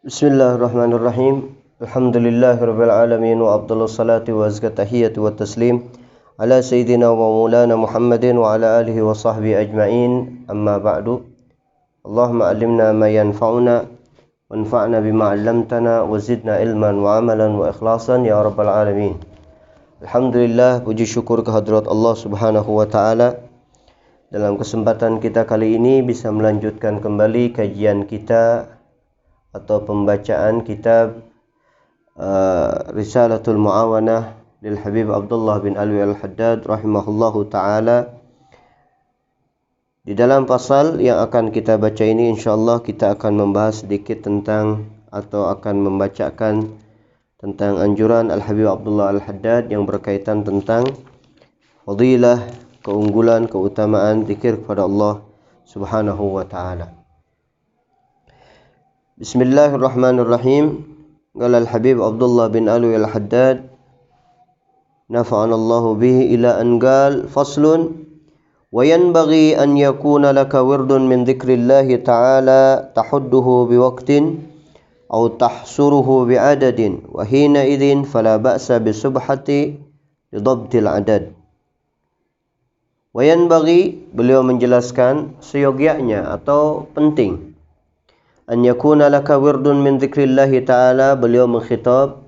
Bismillahirrahmanirrahim. Alhamdulillahirabbil alamin wa afdhalus salati wa azka tahiyyatu wa taslim ala sayyidina wa maulana Muhammadin wa ala alihi wa sahbihi ajma'in. Amma ba'du. Allahumma allimna ma yanfa'una wanfa'na bima 'allamtana wa zidna ilman wa amalan wa ikhlasan ya rabbal alamin. Alhamdulillah, puji syukur kehadrat Allah Subhanahu wa taala. Dalam kesempatan kita kali ini bisa melanjutkan kembali kajian kita atau pembacaan kitab Risalatul Mu'awanah lil Habib Abdullah bin Alwi Al-Haddad rahimahullahu ta'ala. Di dalam pasal yang akan kita baca ini insyaallah kita akan membahas sedikit tentang atau akan membacakan tentang anjuran Al-Habib Abdullah Al-Haddad yang berkaitan tentang fadilah, keunggulan, keutamaan zikir kepada Allah Subhanahu wa ta'ala. Bismillahirrahmanirrahim. Qala al-Habib Abdullah bin Alwi Al-Haddad nafa'ana Allahu bihi ila an qala faslun wa yanbaghi an yakuna laka wirdun min dzikrillahi ta'ala tahudduhu biwaqtin aw tahsuruhu bi'adadin wa hina idzin fala ba'sa bisubhati lidhabtil adad. Wa yanbaghi, beliau menjelaskan seyogyanya atau penting, an yakuna laka wirdun min dzikrillahi ta'ala, beliau mengkhitab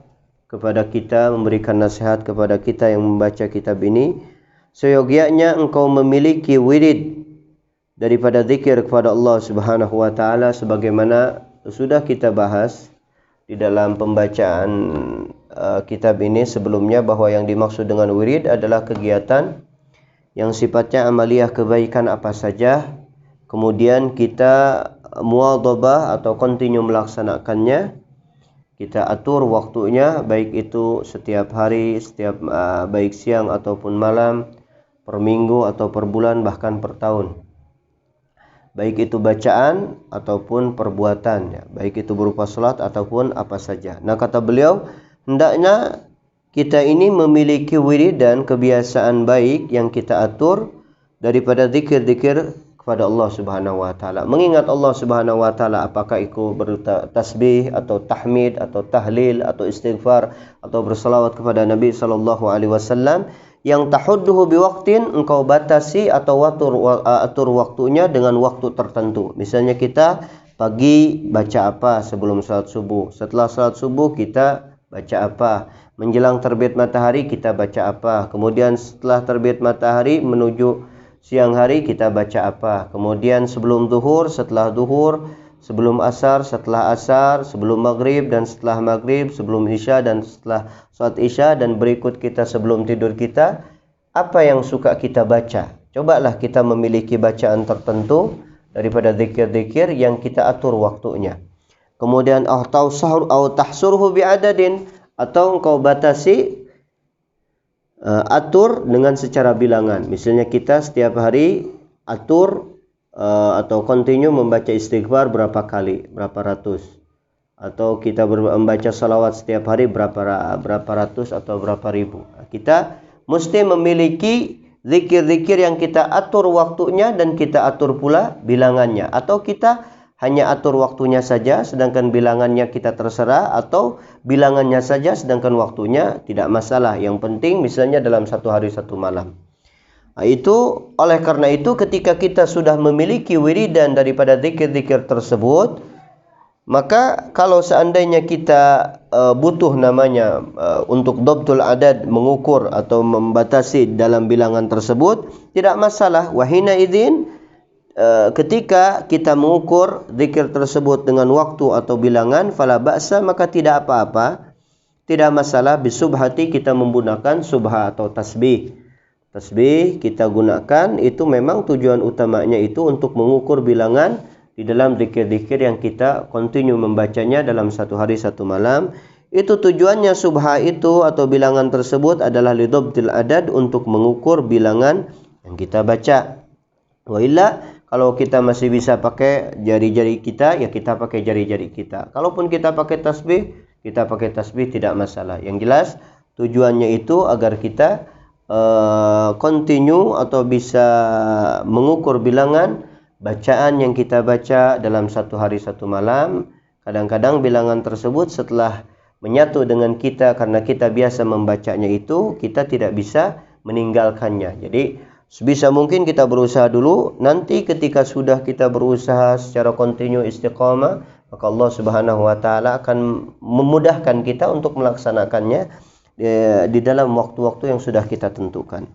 kepada kita, memberikan nasihat kepada kita yang membaca kitab ini, seyogyanya engkau memiliki wirid daripada zikir kepada Allah Subhanahu wa ta'ala, sebagaimana sudah kita bahas di dalam pembacaan kitab ini sebelumnya, bahwa yang dimaksud dengan wirid adalah kegiatan yang sifatnya amaliyah, kebaikan apa saja, kemudian kita muadhabah atau kontinu melaksanakannya, kita atur waktunya, baik itu setiap hari, baik siang ataupun malam, per minggu atau per bulan, bahkan per tahun, baik itu bacaan ataupun perbuatan, ya, baik itu berupa salat ataupun apa saja. Nah, kata beliau, hendaknya kita ini memiliki wirid dan kebiasaan baik yang kita atur daripada zikir-zikir kepada Allah Subhanahu wa taala. Mengingat Allah Subhanahu wa taala, apakah itu bertasbih atau tahmid atau tahlil atau istighfar atau berselawat kepada Nabi sallallahu alaihi wasallam, yang tahudduhu biwaqtin, engkau batasi atau atur waktunya dengan waktu tertentu. Misalnya kita pagi baca apa sebelum salat subuh, setelah salat subuh kita baca apa, menjelang terbit matahari kita baca apa, kemudian setelah terbit matahari menuju siang hari kita baca apa, kemudian sebelum zuhur, setelah zuhur, sebelum asar, setelah asar, sebelum maghrib dan setelah maghrib, sebelum isya dan setelah salat isya, dan berikut kita sebelum tidur kita, apa yang suka kita baca. Cobalah kita memiliki bacaan tertentu daripada zikir-zikir yang kita atur waktunya. Kemudian tahsurhu bi'adadin, atau engkau batasi, atur dengan secara bilangan. Misalnya kita setiap hari atur atau kontinu membaca istighfar berapa kali, berapa ratus, atau kita membaca salawat setiap hari berapa ratus atau berapa ribu. Kita mesti memiliki zikir-zikir yang kita atur waktunya dan kita atur pula bilangannya, atau kita hanya atur waktunya saja sedangkan bilangannya kita terserah, atau bilangannya saja sedangkan waktunya tidak masalah. Yang penting misalnya dalam satu hari satu malam. Nah, itu oleh karena itu ketika kita sudah memiliki wiridan daripada zikir-zikir tersebut, maka kalau seandainya kita butuh namanya untuk dhabtul adad, mengukur atau membatasi dalam bilangan tersebut, tidak masalah. Wahina idzin, ketika kita mengukur zikir tersebut dengan waktu atau bilangan, fala ba'sa, maka tidak apa-apa, tidak masalah, bisubhati, kita menggunakan subha atau tasbih. Tasbih kita gunakan, itu memang tujuan utamanya itu untuk mengukur bilangan di dalam zikir-zikir yang kita kontinu membacanya dalam satu hari satu malam. Itu tujuannya subha itu atau bilangan tersebut adalah lidhabtil adad, untuk mengukur bilangan yang kita baca. Wa illa, kalau kita masih bisa pakai jari-jari kita, ya kita pakai jari-jari kita. Kalaupun kita pakai tasbih, kita pakai tasbih, tidak masalah. Yang jelas tujuannya itu agar kita continue atau bisa mengukur bilangan bacaan yang kita baca dalam satu hari satu malam, Kadang-kadang bilangan tersebut setelah menyatu dengan kita karena kita biasa membacanya itu, kita tidak bisa meninggalkannya. Jadi sebisa mungkin kita berusaha dulu, nanti ketika sudah kita berusaha secara kontinu istiqamah, maka Allah Subhanahu wa taala akan memudahkan kita untuk melaksanakannya di dalam waktu-waktu yang sudah kita tentukan.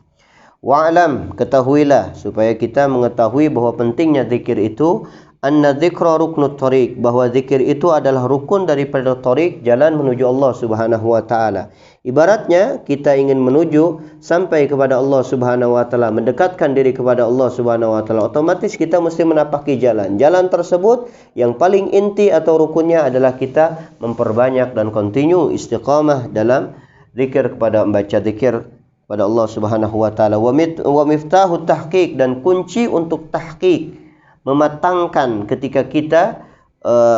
Wa'lam, ketahuilah, supaya kita mengetahui bahwa pentingnya zikir itu, anna dzikra ruknut thariq, bahwa zikir itu adalah rukun daripada thariq, jalan menuju Allah Subhanahu wa taala. Ibaratnya kita ingin menuju sampai kepada Allah Subhanahu wa taala, mendekatkan diri kepada Allah Subhanahu wa taala, otomatis kita mesti menapaki jalan. Jalan tersebut yang paling inti atau rukunnya adalah kita memperbanyak dan kontinu istiqamah dalam zikir, kepada membaca zikir pada Allah Subhanahu wa taala. Wa miftahut tahqiq, dan kunci untuk tahqiq, mematangkan ketika kita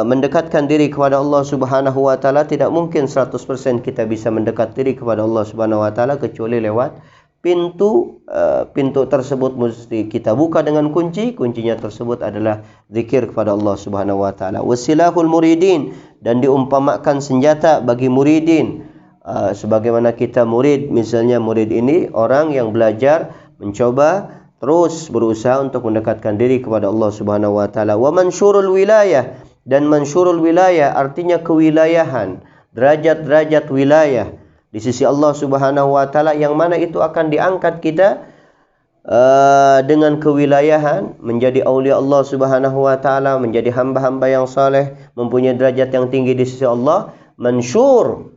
mendekatkan diri kepada Allah Subhanahu wa taala. Tidak mungkin 100% kita bisa mendekat diri kepada Allah Subhanahu wa taala kecuali lewat pintu tersebut mesti kita buka dengan kunci. Kuncinya tersebut adalah zikir kepada Allah Subhanahu wa taala. Wasilahul muridin, dan diumpamakan senjata bagi muridin. Sebagaimana kita murid, misalnya murid ini orang yang belajar, mencoba terus berusaha untuk mendekatkan diri kepada Allah Subhanahu wa taala. Wa mansyurul wilayah, dan mansyurul wilayah artinya kewilayahan, derajat-derajat wilayah di sisi Allah Subhanahu wa taala, yang mana itu akan diangkat kita dengan kewilayahan menjadi aulia Allah Subhanahu wa taala, menjadi hamba-hamba yang saleh, mempunyai derajat yang tinggi di sisi Allah. Mansyur,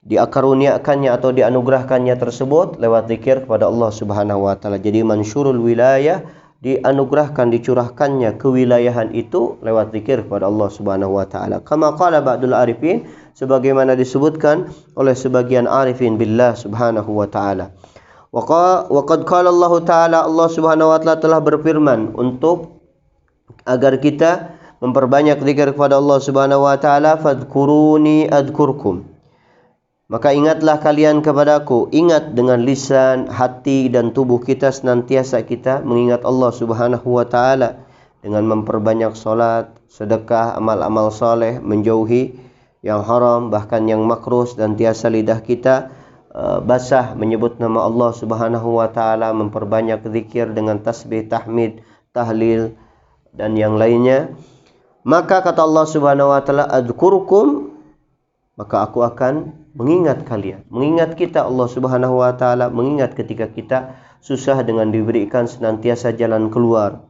diakaruniakannya atau dianugerahkannya tersebut lewat zikir kepada Allah Subhanahu wa taala. Jadi mansyurul wilayah, dianugerahkan, dicurahkannya kewilayahan itu lewat zikir kepada Allah Subhanahu wa taala. Kama qala ba'dul arifin, sebagaimana disebutkan oleh sebagian arifin billah Subhanahu wa taala. Wa qad qala Allah taala, Allah Subhanahu wa taala telah berfirman untuk agar kita memperbanyak zikir kepada Allah Subhanahu wa taala, fadhkuruni adkurkum. Maka ingatlah kalian kepadaku. Ingat dengan lisan, hati, dan tubuh kita, senantiasa kita mengingat Allah Subhanahu wa taala dengan memperbanyak salat, sedekah, amal-amal saleh, menjauhi yang haram bahkan yang makruh, dan tiasa lidah kita basah menyebut nama Allah Subhanahu wa taala, memperbanyak zikir dengan tasbih, tahmid, tahlil dan yang lainnya. Maka kata Allah Subhanahu wa taala, adzkurkum, maka aku akan mengingat kalian. Mengingat kita, Allah Subhanahu wa taala mengingat ketika kita susah dengan diberikan senantiasa jalan keluar.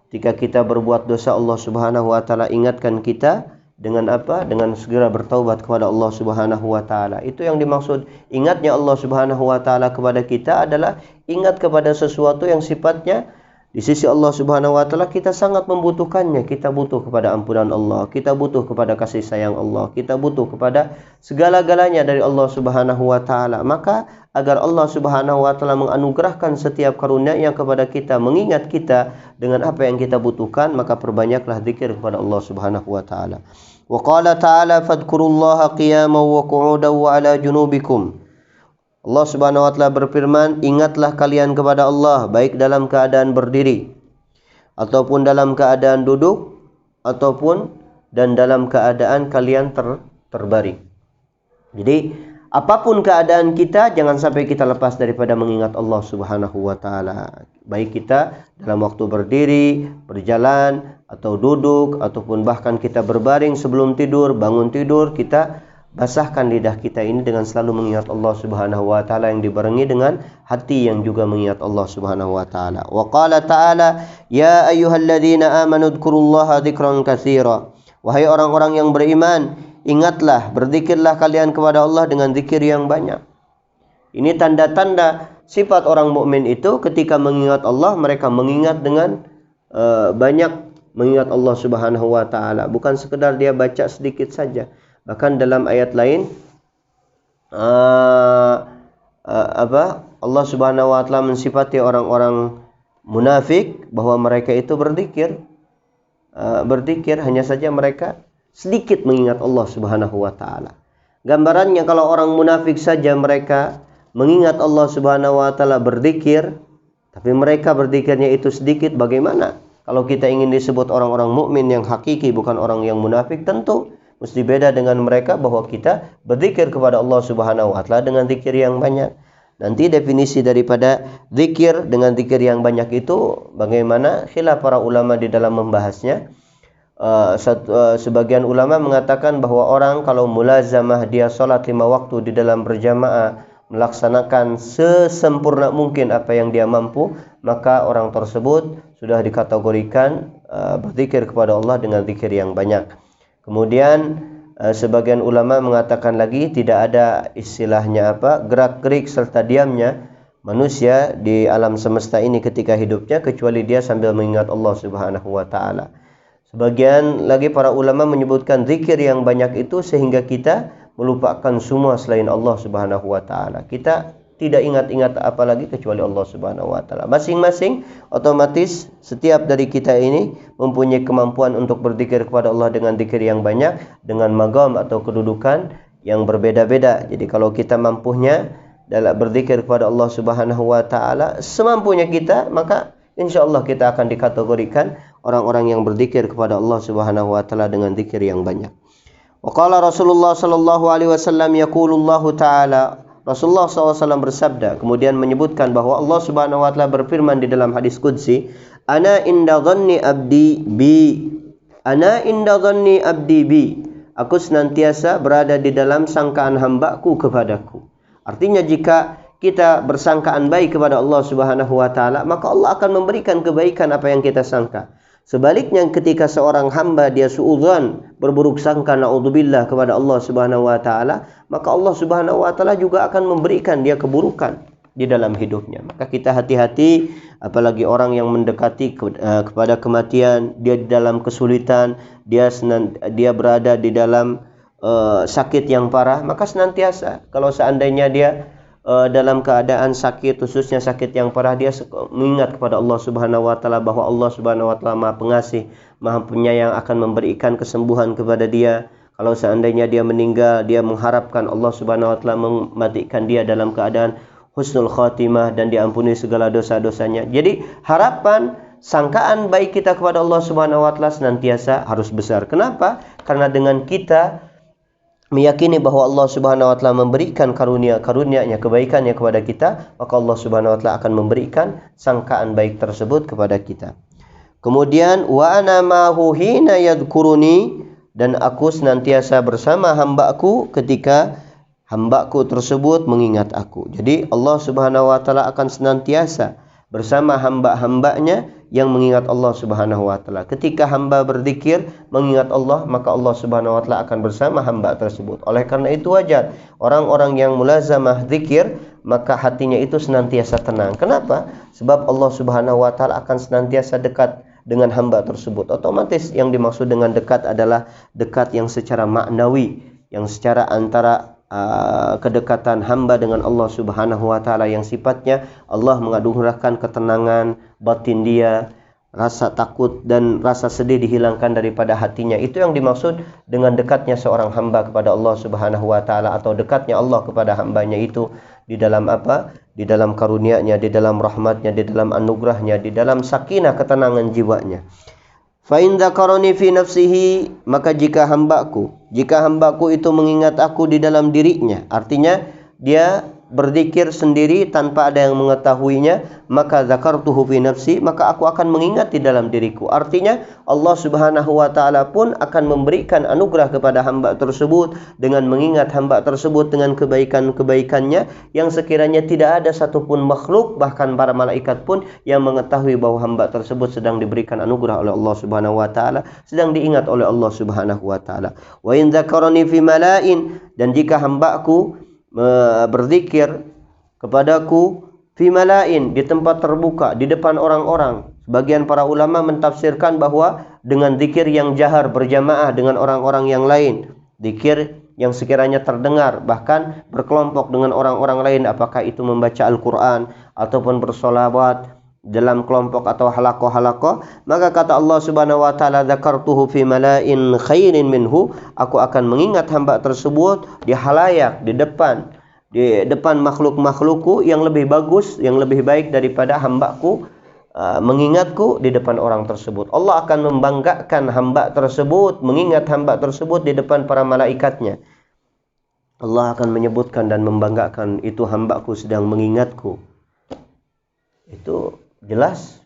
Ketika kita berbuat dosa, Allah Subhanahu wa taala ingatkan kita dengan apa? Dengan segera bertaubat kepada Allah Subhanahu wa taala. Itu yang dimaksud ingatnya Allah Subhanahu wa taala kepada kita adalah ingat kepada sesuatu yang sifatnya di sisi Allah Subhanahu wa taala kita sangat membutuhkannya. Kita butuh kepada ampunan Allah, kita butuh kepada kasih sayang Allah, kita butuh kepada segala-galanya dari Allah Subhanahu wa taala. Maka agar Allah Subhanahu wa taala menganugerahkan setiap karunia-Nya kepada kita, mengingat kita dengan apa yang kita butuhkan, maka perbanyaklah zikir kepada Allah Subhanahu wa taala. Wa qala ta'ala fadhkurullaha qiyaman wa qu'udan wa 'ala junubikum. Allah Subhanahu wa taala berfirman, ingatlah kalian kepada Allah baik dalam keadaan berdiri ataupun dalam keadaan duduk ataupun dan dalam keadaan kalian terbaring. Jadi apapun keadaan kita, jangan sampai kita lepas daripada mengingat Allah Subhanahu wa taala. Baik kita dalam waktu berdiri, berjalan atau duduk ataupun bahkan kita berbaring sebelum tidur, bangun tidur, kita basahkan lidah kita ini dengan selalu mengingat Allah Subhanahu wa taala, yang dibarengi dengan hati yang juga mengingat Allah Subhanahu wa taala. Wa qala ta'ala, ya ayyuhalladzina amanu dzkurullaha dzikran katsira. Wahai orang-orang yang beriman, ingatlah, berzikirlah kalian kepada Allah dengan zikir yang banyak. Ini tanda-tanda sifat orang mukmin itu ketika mengingat Allah, mereka mengingat dengan banyak mengingat Allah Subhanahu wa taala, bukan sekedar dia baca sedikit saja. Bahkan dalam ayat lain Allah Subhanahu wa taala mensifati orang-orang munafik bahwa mereka itu berzikir hanya saja mereka sedikit mengingat Allah Subhanahu wa taala. Gambarannya kalau orang munafik saja mereka mengingat Allah Subhanahu wa taala berzikir, tapi mereka berzikirnya itu sedikit, bagaimana kalau kita ingin disebut orang-orang mukmin yang hakiki, bukan orang yang munafik? Tentu mesti beda dengan mereka bahwa kita berzikir kepada Allah Subhanahu wa taala dengan zikir yang banyak. Nanti definisi daripada zikir dengan zikir yang banyak itu bagaimana? Khilaf para ulama di dalam membahasnya. Sebagian ulama mengatakan bahwa orang kalau mulazamah dia salat 5 waktu di dalam berjamaah, melaksanakan sesempurna mungkin apa yang dia mampu, maka orang tersebut sudah dikategorikan berzikir kepada Allah dengan zikir yang banyak. Kemudian sebagian ulama mengatakan lagi tidak ada istilahnya gerak-gerik serta diamnya manusia di alam semesta ini ketika hidupnya kecuali dia sambil mengingat Allah Subhanahu wa taala. Sebagian lagi para ulama menyebutkan zikir yang banyak itu sehingga kita melupakan semua selain Allah Subhanahu wa taala. Kita tidak ingat-ingat apa lagi kecuali Allah Subhanahu wa taala. Masing-masing otomatis setiap dari kita ini mempunyai kemampuan untuk berzikir kepada Allah dengan zikir yang banyak dengan maqam atau kedudukan yang berbeda-beda. Jadi kalau kita mampunya dalam berzikir kepada Allah Subhanahu wa taala semampunya kita, maka insyaallah kita akan dikategorikan orang-orang yang berzikir kepada Allah Subhanahu wa taala dengan zikir yang banyak. Wa qala Rasulullah sallallahu alaihi wasallam yaqulullahu taala, Rasulullah SAW bersabda kemudian menyebutkan bahwa Allah Subhanahu wa taala berfirman di dalam hadis qudsi, ana inda dhanni abdi bi, ana inda dhanni abdi bi, aku senantiasa berada di dalam sangkaan hambaku kepadaku. Artinya jika kita bersangkaan baik kepada Allah Subhanahu wa taala, maka Allah akan memberikan kebaikan apa yang kita sangka. Sebaliknya ketika seorang hamba dia suudzon, berburuk sangka naudzubillah kepada Allah Subhanahu wa taala, maka Allah Subhanahu wa taala juga akan memberikan dia keburukan di dalam hidupnya. Maka kita hati-hati, apalagi orang yang mendekati kepada kematian, dia di dalam kesulitan, dia berada di dalam sakit yang parah, maka senantiasa kalau seandainya dia dalam keadaan sakit, khususnya sakit yang parah, dia mengingat kepada Allah Subhanahu wa taala bahwa Allah Subhanahu wa taala Maha Pengasih, Maha Penyayang, akan memberikan kesembuhan kepada dia. Kalau seandainya dia meninggal, dia mengharapkan Allah Subhanahu wa taala mematikan dia dalam keadaan husnul khatimah dan diampuni segala dosa-dosanya. Jadi harapan sangkaan baik kita kepada Allah Subhanahu wa taala senantiasa harus besar. Kenapa? Karena dengan kita meyakini bahwa Allah Subhanahu wa taala memberikan karunia-nya, kebaikannya kepada kita, maka Allah Subhanahu wa taala akan memberikan sangkaan baik tersebut kepada kita. Kemudian wa ana ma'hu hina yadhkuruni, dan aku senantiasa bersama hambaku ketika hambaku tersebut mengingat aku. Jadi Allah Subhanahu wa taala akan senantiasa bersama hamba-hambanya yang mengingat Allah Subhanahu wa taala. Ketika hamba berzikir mengingat Allah, maka Allah Subhanahu wa taala akan bersama hamba tersebut. Oleh karena itu wajar orang-orang yang mulazamah zikir, maka hatinya itu senantiasa tenang. Kenapa? Sebab Allah Subhanahu wa taala akan senantiasa dekat dengan hamba tersebut. Otomatis yang dimaksud dengan dekat adalah dekat yang secara maknawi, yang secara antara kedekatan hamba dengan Allah Subhanahu wa taala yang sifatnya Allah menganugerahkan ketenangan batin dia, rasa takut dan rasa sedih dihilangkan daripada hatinya. Itu yang dimaksud dengan dekatnya seorang hamba kepada Allah Subhanahu wa taala, atau dekatnya Allah kepada hambanya itu di dalam apa? Di dalam karunia-Nya, di dalam rahmat-Nya, di dalam anugerah-Nya, di dalam sakinah ketenangan jiwanya. Fa in dzakarani fi nafsihi, maka jika hambaku itu mengingat aku di dalam dirinya, artinya dia berzikir sendiri tanpa ada yang mengetahuinya, maka zakartuhu fi nafsi, maka aku akan mengingat di dalam diriku. Artinya Allah Subhanahu wa taala pun akan memberikan anugerah kepada hamba tersebut dengan mengingat hamba tersebut dengan kebaikan-kebaikannya yang sekiranya tidak ada satupun makhluk, bahkan para malaikat pun yang mengetahui bahwa hamba tersebut sedang diberikan anugerah oleh Allah Subhanahu wa taala, sedang diingat oleh Allah Subhanahu wa taala. Wa in dzakarani fi mala'in, dan jika hambaku berzikir kepadaku fi malain, di tempat terbuka, di depan orang-orang. Sebagian para ulama mentafsirkan bahwa dengan zikir yang jahar berjamaah dengan orang-orang yang lain, zikir yang sekiranya terdengar bahkan berkelompok dengan orang-orang lain, apakah itu membaca Al-Quran ataupun bersolawat dalam kelompok atau halakoh-halakoh, maka kata Allah Subhanahu wa taala, dzakartuhu fi mala'in khairin minhu, aku akan mengingat hamba tersebut di halayak, di depan makhluk-makhlukku yang lebih bagus, yang lebih baik daripada hambaku mengingatku di depan orang tersebut. Allah akan membanggakan hamba tersebut, mengingat hamba tersebut di depan para malaikatnya. Allah akan menyebutkan dan membanggakan, itu hambaku sedang mengingatku. Itu jelas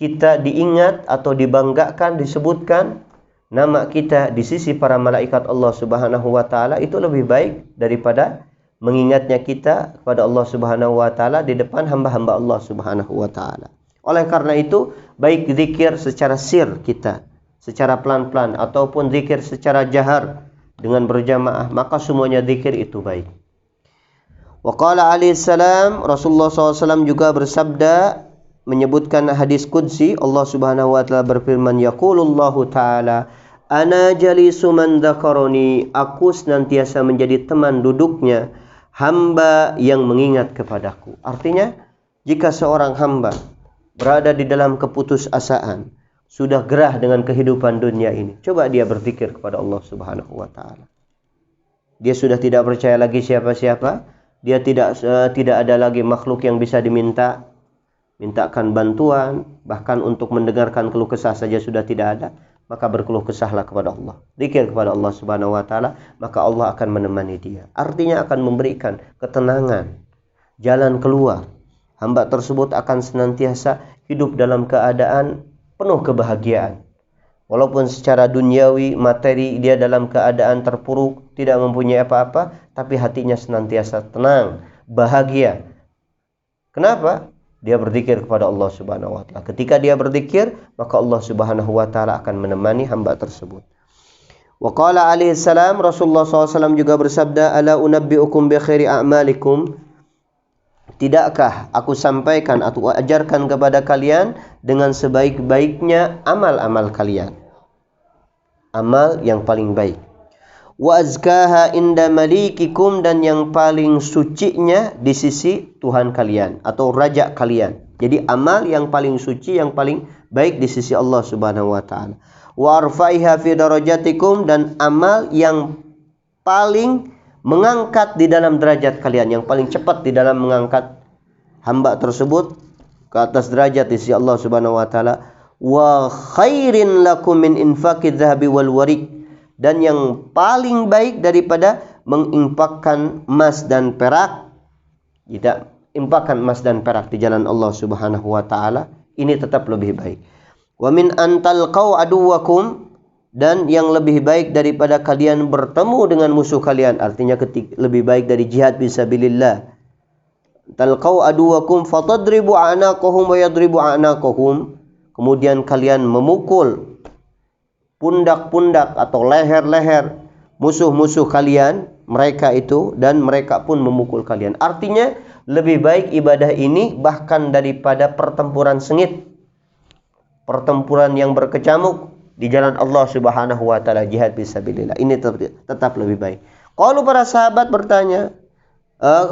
kita diingat atau dibanggakan, disebutkan nama kita di sisi para malaikat Allah Subhanahu wa taala, itu lebih baik daripada mengingatnya kita kepada Allah Subhanahu wa taala di depan hamba-hamba Allah Subhanahu wa taala. Oleh karena itu, baik zikir secara sir kita, secara pelan-pelan, ataupun zikir secara jahar dengan berjamaah, maka semuanya zikir itu baik. Wa qala alaihi salam, Rasulullah SAW juga bersabda, menyebutkan hadis qudsi, Allah Subhanahu wa taala berfirman, yaqulullahu taala, ana jalisu man dzakarani, aku senantiasa menjadi teman duduknya hamba yang mengingat kepadaku. Artinya, jika seorang hamba berada di dalam keputusasaan, sudah gerah dengan kehidupan dunia ini, coba dia berzikir kepada Allah Subhanahu wa taala. Dia sudah tidak percaya lagi siapa-siapa, dia tidak ada lagi makhluk yang bisa mintakan bantuan, bahkan untuk mendengarkan keluh kesah saja sudah tidak ada, maka berkeluh kesahlah kepada Allah. Zikir kepada Allah Subhanahu wa taala, maka Allah akan menemani dia. Artinya akan memberikan ketenangan, jalan keluar. Hamba tersebut akan senantiasa hidup dalam keadaan penuh kebahagiaan. Walaupun secara duniawi, materi, dia dalam keadaan terpuruk, tidak mempunyai apa-apa, tapi hatinya senantiasa tenang, bahagia. Kenapa? Dia berzikir kepada Allah Subhanahu wa taala. Ketika dia berzikir, maka Allah Subhanahu wa taala akan menemani hamba tersebut. Wa qala alaihi salam, Rasulullah SAW juga bersabda, ala unabbiukum bi khairi a'malikum, tidakkah aku sampaikan atau ajarkan kepada kalian dengan sebaik-baiknya amal-amal kalian, amal yang paling baik. Wa azkaha inda malikikum, dan yang paling sucinya di sisi Tuhan kalian atau raja kalian. Jadi amal yang paling suci, yang paling baik di sisi Allah Subhanahu wa taala. Wa arfaiha fi darajatikum, dan amal yang paling mengangkat di dalam derajat kalian, yang paling cepat di dalam mengangkat hamba tersebut ke atas derajat di sisi Allah Subhanahu wa taala. Wa khairin lakum min infaqidz dzahabi wal warik, dan yang paling baik daripada menginfakkan emas dan perak, tidak infakkan emas dan perak di jalan Allah Subhanahu wa taala, ini tetap lebih baik. Wa min antalqau aduwakum, dan yang lebih baik daripada kalian bertemu dengan musuh kalian, artinya lebih baik dari jihad fisabilillah. Talqau aduwakum fatadribu a'naqahum wa yadribu a'naqahum, kemudian kalian memukul pundak-pundak atau leher-leher musuh-musuh kalian, mereka itu, dan mereka pun memukul kalian. Artinya lebih baik ibadah ini bahkan daripada pertempuran sengit, pertempuran yang berkecamuk di jalan Allah Subhanahu wa taala, jihad fisabilillah. Ini tetap lebih baik. Kalau para sahabat bertanya,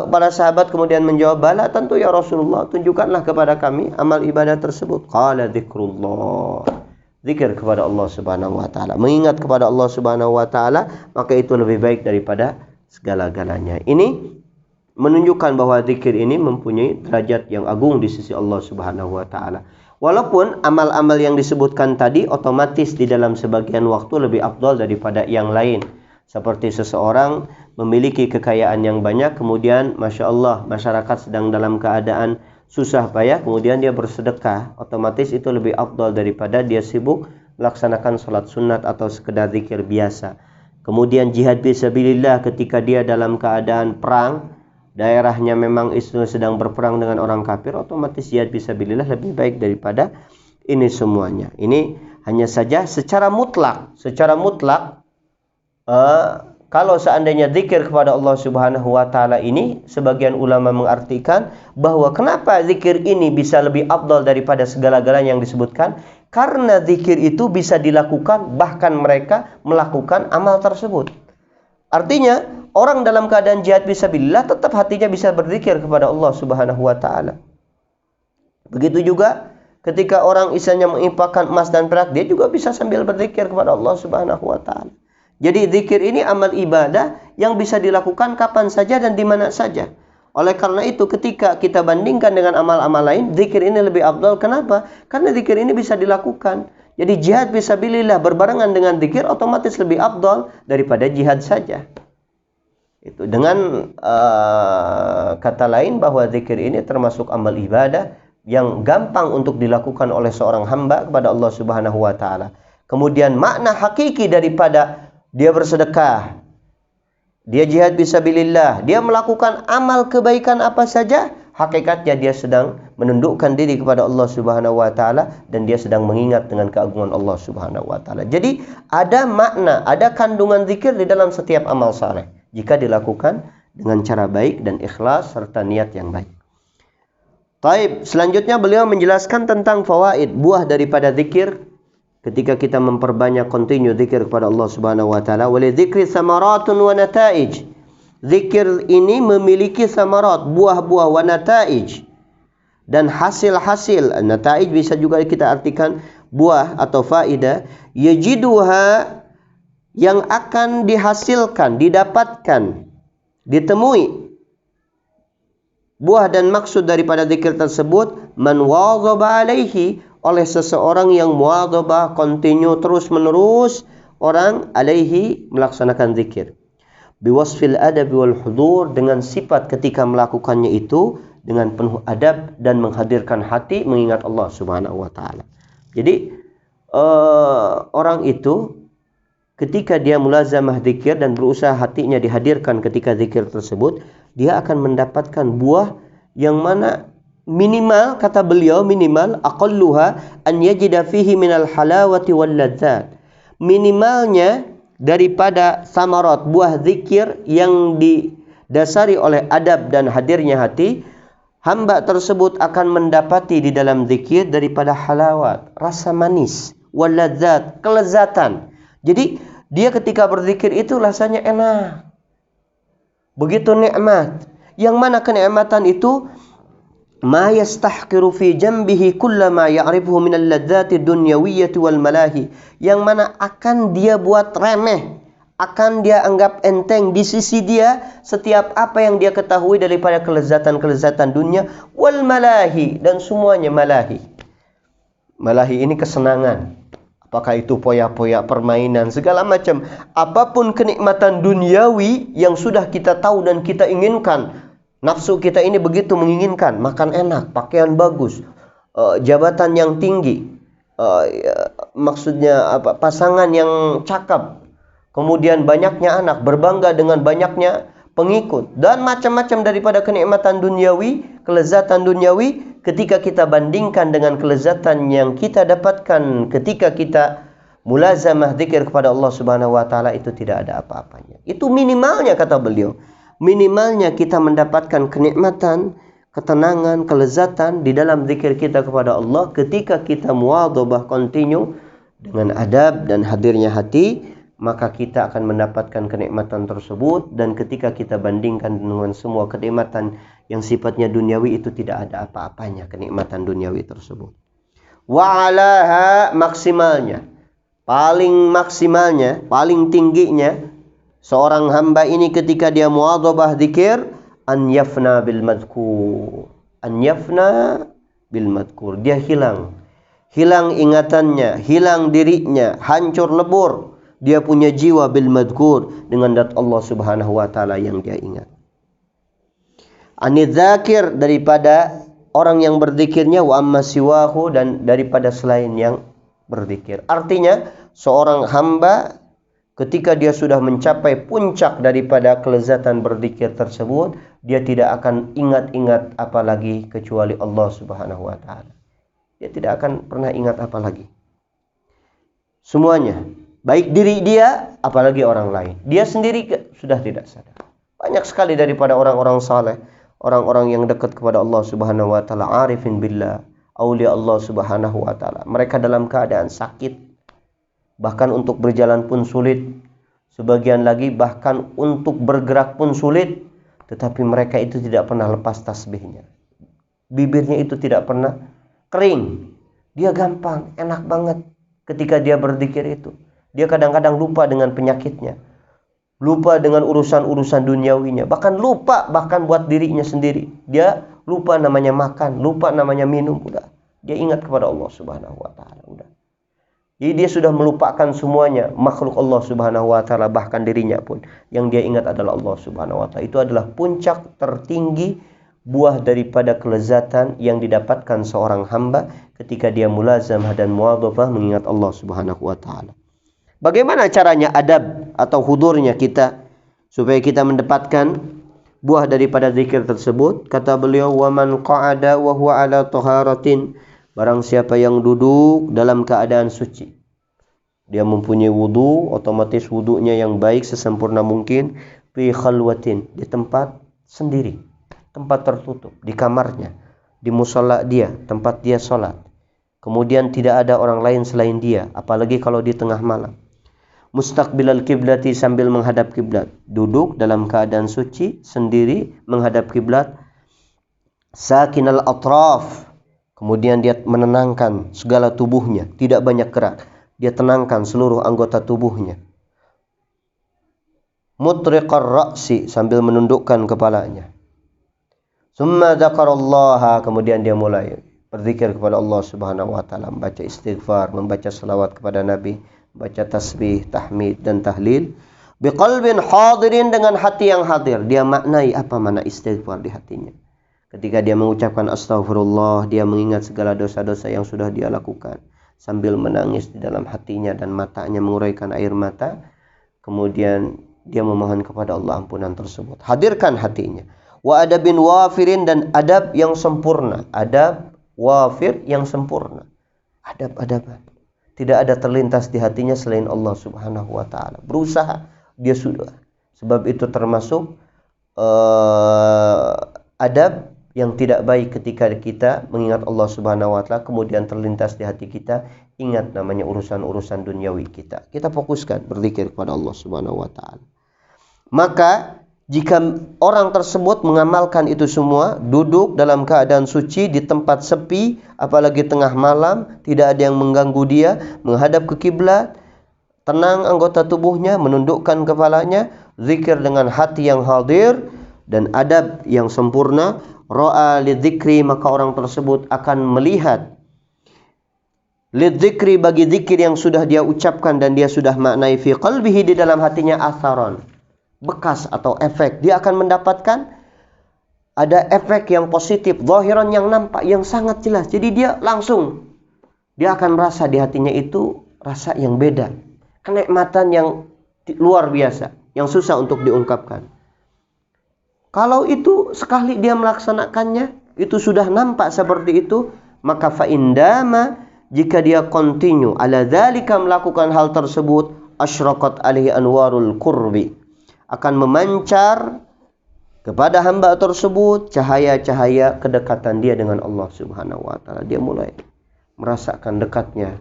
para sahabat kemudian menjawab, bala, tentu ya Rasulullah, tunjukkanlah kepada kami amal ibadah tersebut. Qala dzikrullah, zikir kepada Allah Subhanahu wa taala, mengingat kepada Allah Subhanahu wa taala, maka itu lebih baik daripada segala-galanya. Ini menunjukkan bahwa zikir ini mempunyai derajat yang agung di sisi Allah Subhanahu wa taala. Walaupun amal-amal yang disebutkan tadi otomatis di dalam sebagian waktu lebih afdal daripada yang lain. Seperti seseorang memiliki kekayaan yang banyak, kemudian Masya Allah masyarakat sedang dalam keadaan susah payah, kemudian dia bersedekah, otomatis itu lebih afdal daripada dia sibuk melaksanakan sholat sunat atau sekedar zikir biasa. Kemudian jihad fisabilillah, ketika dia dalam keadaan perang, daerahnya memang sedang berperang dengan orang kafir, otomatis jihad fisabilillah lebih baik daripada ini semuanya. Ini hanya saja secara mutlak, kalau seandainya zikir kepada Allah Subhanahu wa taala ini, sebagian ulama mengartikan bahwa kenapa zikir ini bisa lebih afdal daripada segala-galanya yang disebutkan, karena zikir itu bisa dilakukan bahkan mereka melakukan amal tersebut. Artinya orang dalam keadaan jihad fisabilillah tetap hatinya bisa berzikir kepada Allah Subhanahu wa taala. Begitu juga ketika orang isanya menginfakkan emas dan perak, dia juga bisa sambil berzikir kepada Allah Subhanahu wa taala. Jadi zikir ini amal ibadah yang bisa dilakukan kapan saja dan di mana saja. Oleh karena itu ketika kita bandingkan dengan amal-amal lain, zikir ini lebih afdal. Kenapa? Karena zikir ini bisa dilakukan. Jadi jihad fisabilillah berbarengan dengan zikir otomatis lebih afdal daripada jihad saja. Itu dengan kata lain bahwa zikir ini termasuk amal ibadah yang gampang untuk dilakukan oleh seorang hamba kepada Allah Subhanahu wa taala. Kemudian makna hakiki daripada dia bersedekah, dia jihad fisabilillah, dia melakukan amal kebaikan apa saja, hakikatnya dia sedang menundukkan diri kepada Allah Subhanahu wa taala dan dia sedang mengingat dengan keagungan Allah Subhanahu wa taala. Jadi ada makna, ada kandungan zikir di dalam setiap amal saleh jika dilakukan dengan cara baik dan ikhlas serta niat yang baik. Taib, selanjutnya beliau menjelaskan tentang fawaid, buah daripada zikir ketika kita memperbanyak continue zikir kepada Allah Subhanahu wa taala. Wa lidzikri samaratun wa nataij. Zikir ini memiliki samarat, buah-buah, wa nataij, dan hasil-hasil. Nataij bisa juga kita artikan buah atau faidah, yajiduha, yang akan dihasilkan, didapatkan, ditemui. Buah dan maksud daripada zikir tersebut, man wadhaba alaihi, oleh seseorang yang muwadhabah, continue terus menerus orang alaihi, melaksanakan zikir. Biwasfil adab wal hudur, dengan sifat ketika melakukannya itu dengan penuh adab dan menghadirkan hati mengingat Allah Subhanahu wa taala. Jadi orang itu ketika dia mulazamah zikir dan berusaha hatinya dihadirkan ketika zikir tersebut, dia akan mendapatkan buah yang mana minimal, kata beliau, minimal aqalluha an yajida fihi minal halawati wal ladzat. Minimalnya daripada samarat buah zikir yang didasari oleh adab dan hadirnya hati, hamba tersebut akan mendapati di dalam zikir daripada halawat, rasa manis, wal ladzat, kelezatan. Jadi dia ketika berzikir itu rasanya enak, begitu nikmat. Yang mana kenikmatan itu ma yastahqiru fi jambihi kullama ya'rifuhu min al-ladzati dunyawiyyati wal malahi, yang mana akan dia buat remeh, akan dia anggap enteng di sisi dia setiap apa yang dia ketahui daripada kelezatan-kelezatan dunia, wal malahi, dan semuanya malahi. Malahi ini kesenangan. Apakah itu poya-poya, permainan, segala macam. Apapun kenikmatan duniawi yang sudah kita tahu dan kita inginkan. Nafsu kita ini begitu menginginkan. Makan enak, pakaian bagus, jabatan yang tinggi, maksudnya apa? Pasangan yang cakep, kemudian banyaknya anak, berbangga dengan banyaknya pengikut, dan macam-macam daripada kenikmatan duniawi, kelezatan duniawi. Ketika kita bandingkan dengan kelezatan yang kita dapatkan ketika kita mulazamah zikir kepada Allah Subhanahu wa taala, itu tidak ada apa-apanya. Itu minimalnya, kata beliau. Minimalnya kita mendapatkan kenikmatan, ketenangan, kelezatan di dalam zikir kita kepada Allah ketika kita muwadhabah continue dengan adab dan hadirnya hati, maka kita akan mendapatkan kenikmatan tersebut. Dan ketika kita bandingkan dengan semua kenikmatan yang sifatnya duniawi, itu tidak ada apa-apanya kenikmatan duniawi tersebut. Wa alaha, maksimalnya, paling maksimalnya, paling tingginya seorang hamba ini ketika dia muwadhabah zikir, an yafna bil madhkur. An yafna bil madhkur, dia hilang ingatannya, hilang dirinya, hancur lebur. Dia punya jiwa bil madhkur, dengan zat Allah Subhanahu wa taala yang dia ingat. Anidzakir, daripada orang yang berzikirnya, wa amma siwahu, dan daripada selain yang berzikir. Artinya seorang hamba ketika dia sudah mencapai puncak daripada kelezatan berzikir tersebut, dia tidak akan ingat-ingat apalagi kecuali Allah Subhanahu wa taala. Dia tidak akan pernah ingat apalagi. Semuanya, baik diri dia apalagi orang lain. Dia sendiri sudah tidak sadar. Banyak sekali daripada orang-orang saleh, orang-orang yang dekat kepada Allah Subhanahu wa taala, arifin billah, aulia Allah Subhanahu wa taala, mereka dalam keadaan sakit, bahkan untuk berjalan pun sulit. Sebagian lagi bahkan untuk bergerak pun sulit, tetapi mereka itu tidak pernah lepas tasbihnya. Bibirnya itu tidak pernah kering. Dia gampang, enak banget ketika dia berzikir itu. Dia kadang-kadang lupa dengan penyakitnya. lupa dengan urusan-urusan duniawinya, bahkan lupa bahkan buat dirinya sendiri. Dia lupa namanya makan, lupa namanya minum, udah. Dia ingat kepada Allah Subhanahu wa taala, udah. Jadi dia sudah melupakan semuanya, makhluk Allah Subhanahu wa taala, bahkan dirinya pun. Yang dia ingat adalah Allah Subhanahu wa taala. Itu adalah puncak tertinggi buah daripada kelezatan yang didapatkan seorang hamba ketika dia mulazamah dan muwadhafah mengingat Allah Subhanahu wa taala. Bagaimana caranya adab atau hudurnya kita supaya kita mendapatkan buah daripada zikir tersebut? Kata beliau, "Wa man qa'ada wa huwa ala taharatin." Barang siapa yang duduk dalam keadaan suci. Dia mempunyai wudu, otomatis wudunya yang baik sesempurna mungkin, fi khalwatin, di tempat sendiri, tempat tertutup, di kamarnya, di musalla dia, tempat dia salat. Kemudian tidak ada orang lain selain dia, apalagi kalau di tengah malam. Mustaqbilal kiblati, sambil menghadap kiblat, duduk dalam keadaan suci sendiri menghadap kiblat. Sakinal atraf, kemudian dia menenangkan segala tubuhnya, tidak banyak gerak, dia tenangkan seluruh anggota tubuhnya. Mutriqar ra'si, sambil menundukkan kepalanya. Summa dzakarallaha, kemudian dia mulai berzikir kepada Allah Subhanahu wa taala, membaca istighfar, membaca selawat kepada Nabi, baca tasbih, tahmid dan tahlil. Biqalbin hadirin, dengan hati yang hadir. Dia maknai apa mana istighfar di hatinya. Ketika dia mengucapkan astaghfirullah, dia mengingat segala dosa-dosa yang sudah dia lakukan, sambil menangis di dalam hatinya dan matanya menguraikan air mata. Kemudian dia memohon kepada Allah ampunan tersebut. Hadirkan hatinya. Wa adabin wafirin, dan adab yang sempurna. Adab wafir yang sempurna. Adab-adaban. Tidak ada terlintas di hatinya selain Allah Subhanahu wa taala. Berusaha dia sudah. Sebab itu termasuk adab yang tidak baik ketika kita mengingat Allah Subhanahu wa taala kemudian terlintas di hati kita ingat namanya urusan-urusan duniawi kita. Kita fokuskan berzikir kepada Allah Subhanahu wa taala. Maka jika orang tersebut mengamalkan itu semua, duduk dalam keadaan suci di tempat sepi, apalagi tengah malam, tidak ada yang mengganggu dia, menghadap ke kiblat, tenang anggota tubuhnya, menundukkan kepalanya, zikir dengan hati yang hadir dan adab yang sempurna, ra'a lidzikri, maka orang tersebut akan melihat lidzikri, bagi zikir yang sudah dia ucapkan dan dia sudah maknai, fi qalbihi, di dalam hatinya, atharon, bekas atau efek. Dia akan mendapatkan ada efek yang positif, zahiran, yang nampak, yang sangat jelas. Jadi dia langsung, dia akan merasa di hatinya itu rasa yang beda, kenikmatan yang luar biasa, yang susah untuk diungkapkan. Kalau itu sekali dia melaksanakannya, itu sudah nampak seperti itu, maka fa'indama, jika dia continue ala dzalika, melakukan hal tersebut, asyraqat alaihi anwarul qurbi, akan memancar kepada hamba tersebut cahaya-cahaya kedekatan dia dengan Allah Subhanahu wa taala. Dia mulai merasakan dekatnya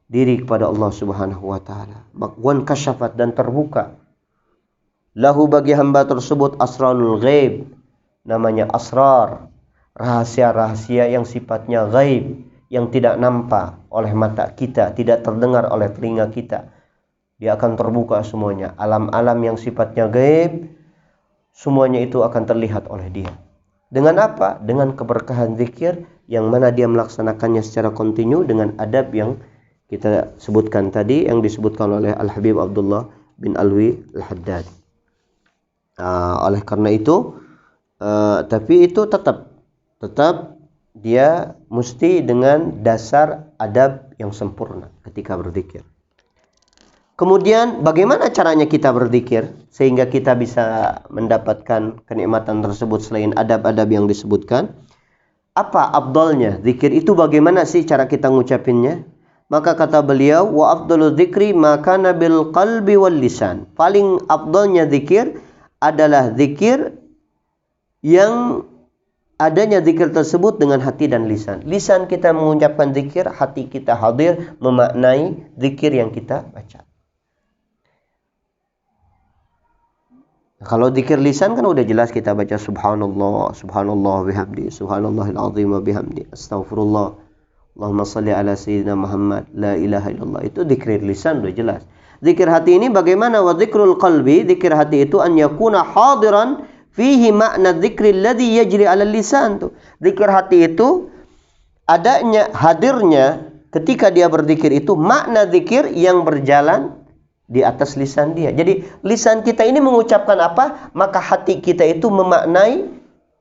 diri kepada Allah Subhanahu wa taala. Wan kasyafat, dan terbuka lahu, bagi hamba tersebut, asrarul ghaib, namanya asrar, rahasia-rahasia yang sifatnya ghaib, yang tidak nampak oleh mata kita, tidak terdengar oleh telinga kita. Dia akan terbuka semuanya. Alam-alam yang sifatnya gaib, semuanya itu akan terlihat oleh dia. Dengan apa? Dengan keberkahan zikir yang mana dia melaksanakannya secara kontinu dengan adab yang kita sebutkan tadi, yang disebutkan oleh Al-Habib Abdullah bin Alwi Al-Haddad. Oleh karena itu, tapi itu tetap dia mesti dengan dasar adab yang sempurna ketika berzikir. Kemudian bagaimana caranya kita berzikir sehingga kita bisa mendapatkan kenikmatan tersebut selain adab-adab yang disebutkan? Apa afdalnya zikir itu, bagaimana sih cara kita ngucapinnya? Maka kata beliau, wa afdalu dzikri ma kana bil qalbi wal lisan. Paling afdalnya zikir adalah zikir yang adanya zikir tersebut dengan hati dan lisan. Lisan kita mengucapkan zikir, hati kita hadir memaknai zikir yang kita baca. Kalau zikir lisan kan udah jelas, kita baca subhanallah, subhanallah bihamdi, subhanallahil azim wa bihamdi, astaghfirullah, Allahumma salli ala sayyidina Muhammad, la ilaha illallah. Itu zikir lisan udah jelas. Zikir hati ini bagaimana? Wa dzikrul qalbi, zikir hati itu an yakuna hadiran fihi makna dzikri alladhi yajri 'ala lisan tuh. Zikir hati itu adanya, hadirnya ketika dia berzikir itu makna zikir yang berjalan di atas lisan dia. Jadi lisan kita ini mengucapkan apa, maka hati kita itu memaknai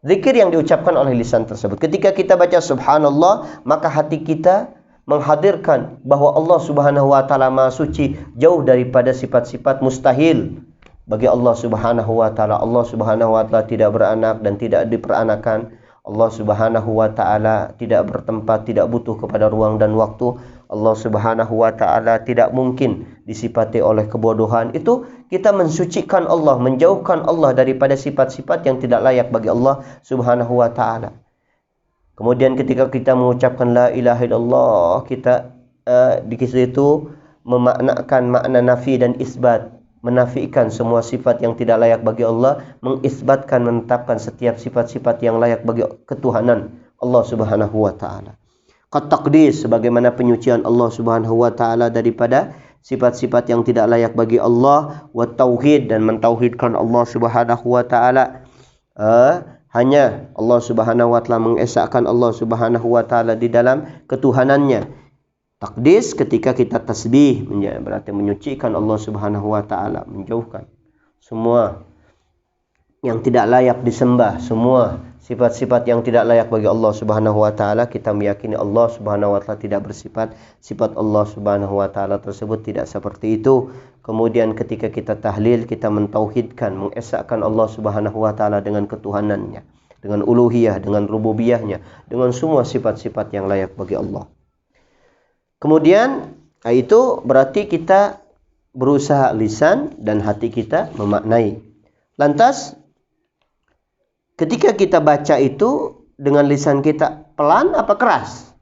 zikir yang diucapkan oleh lisan tersebut. Ketika kita baca subhanallah, maka hati kita menghadirkan bahwa Allah Subhanahu wa taala Maha Suci, jauh daripada sifat-sifat mustahil bagi Allah Subhanahu wa taala. Allah Subhanahu wa taala tidak beranak dan tidak diperanakan. Allah Subhanahu wa taala tidak bertempat, tidak butuh kepada ruang dan waktu. Allah Subhanahu wa taala tidak mungkin disifati oleh kebodohan. Itu kita mensucikan Allah, menjauhkan Allah daripada sifat-sifat yang tidak layak bagi Allah Subhanahu wa taala. Kemudian ketika kita mengucapkan la ilaha illallah, kita di situ memaknakan makna nafi dan isbat, menafikan semua sifat yang tidak layak bagi Allah, mengisbatkan, menetapkan setiap sifat-sifat yang layak bagi ketuhanan Allah Subhanahu wa taala. Qad taqdis, sebagaimana penyucian Allah Subhanahu wa taala daripada sifat-sifat yang tidak layak bagi Allah, wa tauhid, dan mentauhidkan Allah Subhanahu wa taala. Hanya Allah Subhanahu wa taala, mengesahkan Allah Subhanahu wa taala di dalam ketuhanannya. Takdis ketika kita tasbih, berarti menyucikan Allah Subhanahu wa taala, menjauhkan semua yang tidak layak disembah, semua sifat-sifat yang tidak layak bagi Allah Subhanahu wa taala. Kita meyakini Allah Subhanahu wa taala tidak bersifat, sifat Allah Subhanahu wa taala tersebut tidak seperti itu. Kemudian ketika kita tahlil, kita mentauhidkan, mengesahkan Allah Subhanahu wa taala dengan ketuhanannya, dengan uluhiyah, dengan rububiyahnya, dengan semua sifat-sifat yang layak bagi Allah. Kemudian itu berarti kita berusaha lisan dan hati kita memaknai. Lantas ketika kita baca itu dengan lisan kita pelan apa keras?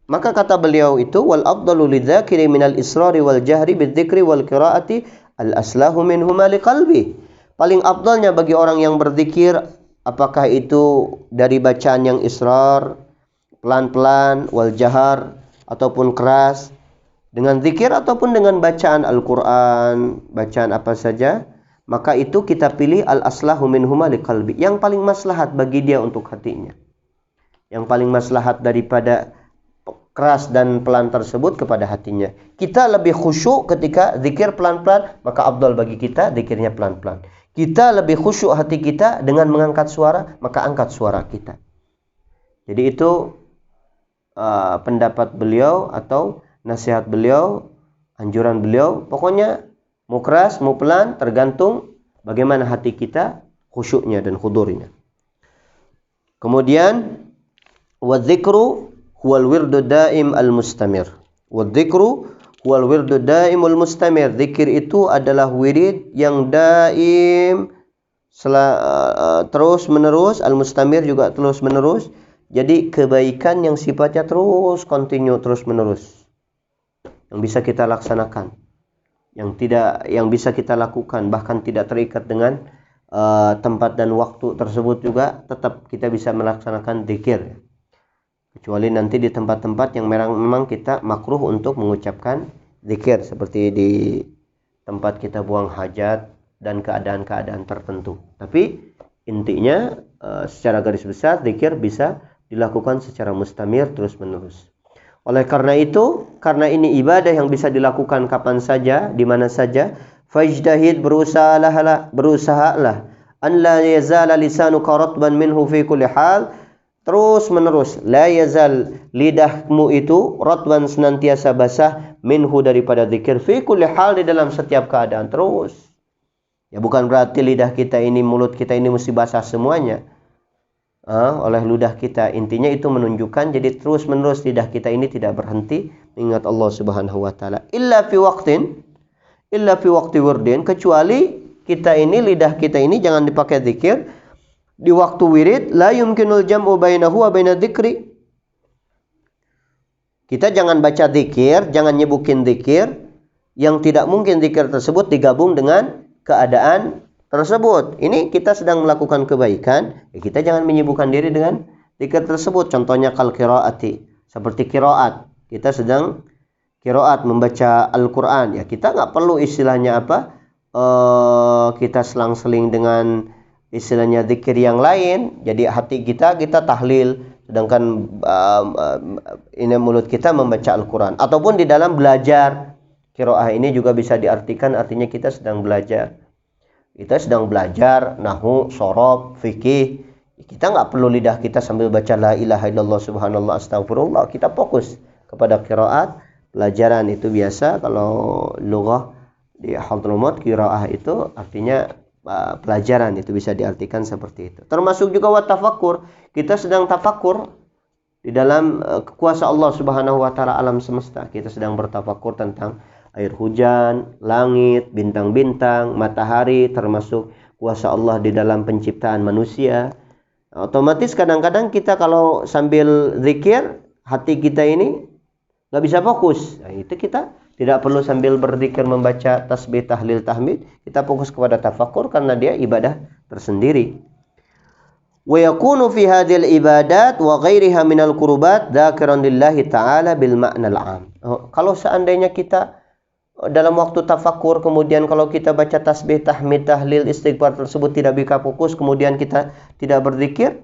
Maka kata beliau itu, wal afdalu lidzakiri minal israri wal jahri bidzikri wal qiraati al aslahu minhuma liqalbi. Paling afdalnya bagi orang yang berzikir, apakah itu dari bacaan yang israr, pelan-pelan, wal jahar, ataupun keras, dengan zikir ataupun dengan bacaan Al-Quran, bacaan apa saja, maka itu kita pilih al-aslahu minhuma liqalbi, yang paling maslahat bagi dia untuk hatinya, yang paling maslahat daripada keras dan pelan tersebut kepada hatinya. Kita lebih khusyuk ketika zikir pelan-pelan, maka afdal bagi kita zikirnya pelan-pelan. Kita lebih khusyuk hati kita dengan mengangkat suara, maka angkat suara kita. Jadi itu pendapat beliau atau nasihat beliau, anjuran beliau. Pokoknya mau keras, mau pelan, tergantung bagaimana hati kita khusyuknya dan khudurnya. Kemudian wadzikru huwal wirdu daim al-mustamir. Wadzikru huwal wirdu daim al-mustamir. Zikir itu adalah wirid yang daim, terus menerus, al-mustamir juga terus menerus. Jadi kebaikan yang sifatnya terus continue, terus menerus, yang bisa kita laksanakan, yang bisa kita lakukan, bahkan tidak terikat dengan tempat dan waktu tersebut juga tetap kita bisa melaksanakan zikir. Kecuali nanti di tempat-tempat yang memang kita makruh untuk mengucapkan zikir, seperti di tempat kita buang hajat dan keadaan-keadaan tertentu. Tapi intinya secara garis besar zikir bisa dilakukan secara mustamir, terus menerus. Oleh karena itu, karena ini ibadah yang bisa dilakukan kapan saja, di mana saja, fajdahid, berusahalah an la yazala lisanuka ratban minhu fi kulli hal, terus menerus, la yazal, lidahmu itu ratban, senantiasa basah, minhu, daripada zikir, fi kulli hal, di dalam setiap keadaan, terus. Ya bukan berarti lidah kita ini, mulut kita ini mesti basah semuanya oleh ludah kita. Intinya itu menunjukkan jadi terus menerus lidah kita ini tidak berhenti mengingat Allah Subhanahu wa taala. Illa fi waqti wirdin, kecuali kita ini, lidah kita ini jangan dipakai zikir di waktu wirid, la yumkinul jam'u bainahu wa baina dzikri. Kita jangan baca zikir, jangan nyebukin zikir yang tidak mungkin zikir tersebut digabung dengan keadaan tersebut. Ini kita sedang melakukan kebaikan, ya kita jangan menyibukkan diri dengan zikir tersebut. Contohnya kal qiraati, seperti qiraat. qiraat, membaca Al-Quran. Ya kita nggak perlu istilahnya apa, kita selang-seling dengan istilahnya zikir yang lain. Jadi hati kita tahlil, sedangkan ini mulut kita membaca Al-Quran. Ataupun di dalam belajar qiraah ini juga bisa diartikan artinya kita sedang belajar. Kita sedang belajar nahwu, shorof, fikih. Kita nggak perlu lidah kita sambil baca la ilaha illallah subhanallah astagfirullah. Kita fokus kepada qiraat. Pelajaran itu biasa kalau lughah di Hadramaut qiraah itu artinya pelajaran, itu bisa diartikan seperti itu. Termasuk juga wa tafakkur. Kita sedang tafakkur di dalam kuasa Allah Subhanahu wa taala alam semesta. Kita sedang bertafakkur tentang air hujan, langit, bintang-bintang, matahari, termasuk kuasa Allah di dalam penciptaan manusia. Otomatis kadang-kadang kita kalau sambil zikir, hati kita ini nggak bisa fokus. Nah, itu kita tidak perlu sambil berzikir membaca tasbih, tahlil, tahmid. Kita fokus kepada tafakkur karena dia ibadah tersendiri. Wa yakunu fi hadhil ibadat wa ghairiha minal qurbat dzakiran lillahi ta'ala bil ma'nal 'am. Kalau seandainya kita dalam waktu tafakkur, kemudian kalau kita baca tasbih, tahmid, tahlil, istighfar tersebut tidak bisa fokus, kemudian kita tidak berzikir,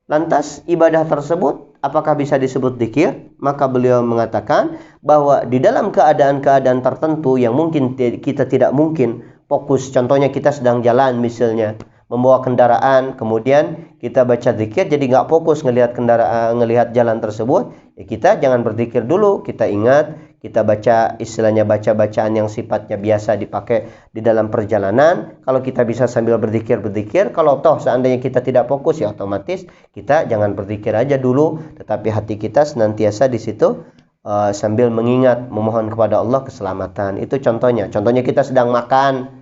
lantas ibadah tersebut apakah bisa disebut zikir? Maka beliau mengatakan bahwa di dalam keadaan-keadaan tertentu yang mungkin kita tidak mungkin fokus, contohnya kita sedang jalan misalnya, membawa kendaraan, kemudian kita baca zikir jadi nggak fokus ngelihat kendaraan, ngelihat jalan tersebut, ya kita jangan berzikir dulu, kita ingat, kita baca istilahnya baca-bacaan yang sifatnya biasa dipakai di dalam perjalanan. Kalau kita bisa sambil berzikir, kalau toh seandainya kita tidak fokus, ya otomatis kita jangan berzikir aja dulu, tetapi hati kita senantiasa di situ sambil mengingat, memohon kepada Allah keselamatan. Itu contohnya kita sedang makan,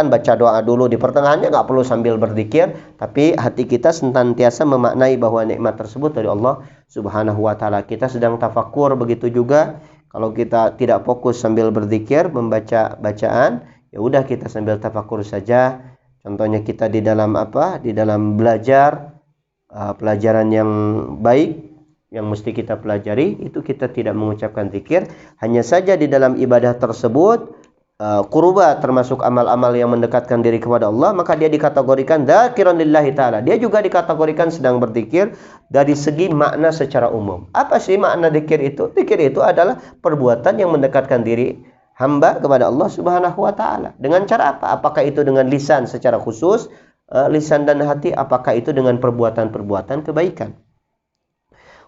baca doa dulu, di pertengahannya nggak perlu sambil berzikir, tapi hati kita senantiasa memaknai bahwa nikmat tersebut dari Allah Subhanahu wa taala. Kita sedang tafakkur, begitu juga kalau kita tidak fokus sambil berzikir membaca bacaan, ya udah kita sambil tafakkur saja. Contohnya kita di dalam belajar pelajaran yang baik yang mesti kita pelajari, itu kita tidak mengucapkan zikir, hanya saja di dalam ibadah tersebut qurba, termasuk amal-amal yang mendekatkan diri kepada Allah, maka dia dikategorikan dzakiran lillahi ta'ala. Dia juga dikategorikan sedang berzikir dari segi makna secara umum. Apa sih makna zikir itu? Zikir itu adalah perbuatan yang mendekatkan diri hamba kepada Allah Subhanahu wa taala. Dengan cara apa? Apakah itu dengan lisan secara khusus, lisan dan hati, apakah itu dengan perbuatan-perbuatan kebaikan?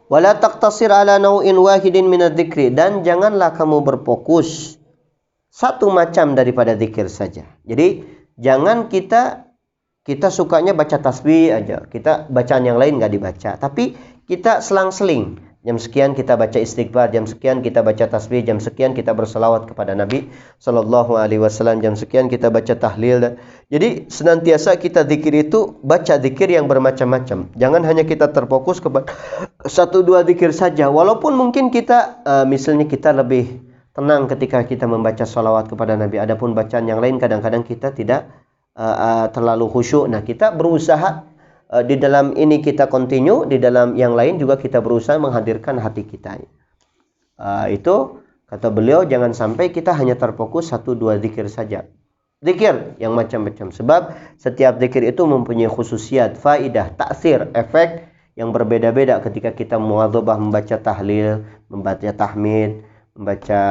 Wala taqtasir ala naw'in wahidin minadz-dzikri, dan janganlah kamu berfokus satu macam daripada zikir saja. Jadi jangan kita sukanya baca tasbih aja, kita bacaan yang lain nggak dibaca, tapi kita selang-seling. Jam sekian kita baca istighfar, jam sekian kita baca tasbih, jam sekian kita berselawat kepada Nabi Sallallahu Alaihi Wasallam, jam sekian kita baca tahlil. Jadi senantiasa kita zikir itu baca zikir yang bermacam-macam. Jangan hanya kita terfokus kepada satu dua zikir saja. Walaupun mungkin kita misalnya kita lebih tenang ketika kita membaca salawat kepada Nabi. Adapun bacaan yang lain kadang-kadang kita tidak terlalu khusyuk. Nah, kita berusaha di dalam ini kita continue, di dalam yang lain juga kita berusaha menghadirkan hati kita. Itu kata beliau, jangan sampai kita hanya terfokus satu dua zikir saja. Zikir yang macam-macam. Sebab setiap zikir itu mempunyai khususiat, faidah, taksir, efek yang berbeda-beda ketika kita muwadzabah membaca tahlil, membaca tahmid, membaca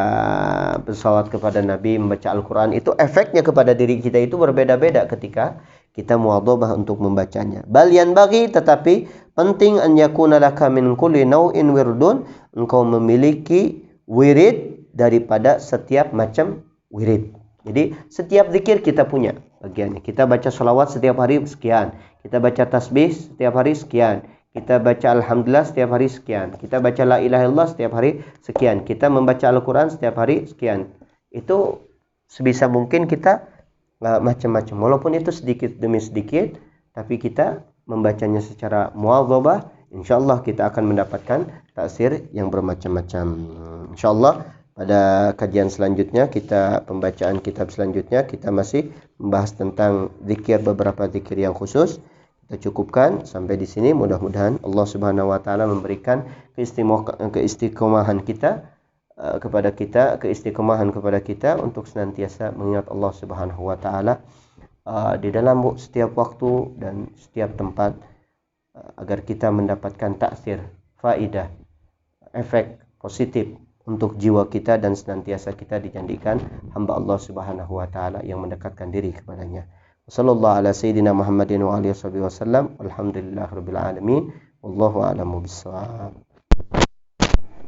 bersalawat kepada Nabi, membaca Al-Quran, itu efeknya kepada diri kita itu berbeda-beda ketika kita muwadzabah untuk membacanya. Bal yanbaghi, tetapi penting, an yakuna laka min kulli naw'in wirdun, engkau memiliki wirid daripada setiap macam wirid. Jadi setiap zikir kita punya bagiannya. Kita baca salawat setiap hari sekian, kita baca tasbih setiap hari sekian, kita baca alhamdulillah setiap hari sekian, kita baca la ilaha illallah setiap hari sekian, kita membaca Al-Quran setiap hari sekian. Itu sebisa mungkin kita macam-macam, walaupun itu sedikit demi sedikit, tapi kita membacanya secara muwadzabah, insyaallah kita akan mendapatkan taksir yang bermacam-macam. Insyaallah pada kajian selanjutnya, pembacaan kitab selanjutnya, kita masih membahas tentang zikir, beberapa zikir yang khusus. Kita cukupkan sampai di sini. Mudah-mudahan Allah Subhanahu wa taala memberikan keistiqomahan kita kepada kita, keistiqomahan kepada kita untuk senantiasa mengingat Allah Subhanahu wa taala di dalam setiap waktu dan setiap tempat, agar kita mendapatkan taksir, faidah, efek positif untuk jiwa kita dan senantiasa kita dijadikan hamba Allah Subhanahu wa taala yang mendekatkan diri kepadanya. Wassallallahu ala sayyidina Muhammadin wa alihi wasallam. Alhamdulillahirabbil alamin. Wallahu a'lamu bissawab.